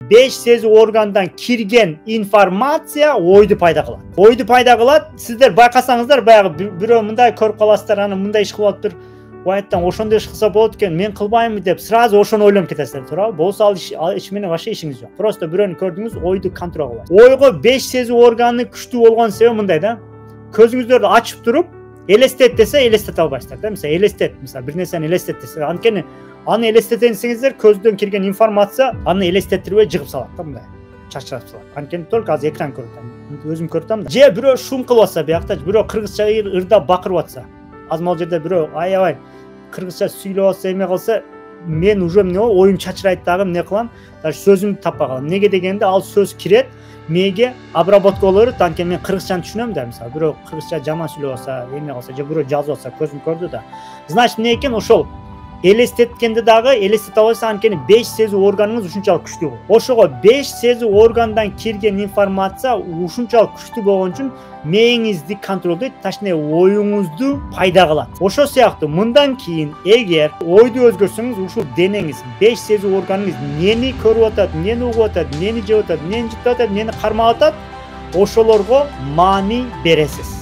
5 сезүү органдан кирген информация ойду пайда кылат. Ойду пайда кылат. Сиздер байкасаңыздар, баягы бирөө мындай көрүп каласыздар, аны мындай иш кылып атыптыр. Вайттан ошондой иш кылса болот экен, мен кылбаймынбы деп сразу ошону ойлонуп кетесиздер, туурабы? Болсо ал иш менен вообще ишиңиз жок. Просто бирөөнү көрдүңүз, ойду контрол кылат. Ойго 5 сезүү органы күчтүү болгон себеби мындай да. Көзүңүздөрдү ачып туруп, элестет десе элестете албайсыздар да. Мисалы элестет, мисалы бир нерсени элестет десе, анткени аны элестетейин десеңиздер, көздөн кирген информация аны элестеттирбей жыгып салат да, мындай. Чачырап салат. Анткени только азыр экран көрүп атам. Өзүм көрүп атам да. Же бирөө шум кылып атса, биякта бирөө кыргызча ырдап бакырып атса, азыр могул жерде бирөө аябай кыргызча сүйлөп атса, эме кылса, мен уже эмне болот, оюм чачырайт дагы, эмне кылам? Даже сөзүмдү таппай калам. Неге дегенде, ал сөз кирет, мээге обработка боло берет, анткени мен кыргызчаны түшүнөм да, мисалы бирөө кыргызча жаман сүйлөп атса, эме кылса, же бирөө жазып атса, көзүм көрдү да. Значит, эмне экен, ошол элестеткенде дагы элестете албайсың, анткени 5 сезүү органыңыз ушунчалык күчтүү. Ошого 5 сезүү органдан кирген информация ушунчалык күчтүү болгон үчүн мээңизди контролдойт, ташне оюңузду пайда кылат. Ошо сыяктуу мындан кийин эгер ойду өзгөртсөңүз, ушул денеңиз, 5 сезүү органыңыз нени көрүп атат, нени угуп атат, нени жеп атат, нени жутуп атат, нени кармап атат, ошолорго маани бересиз.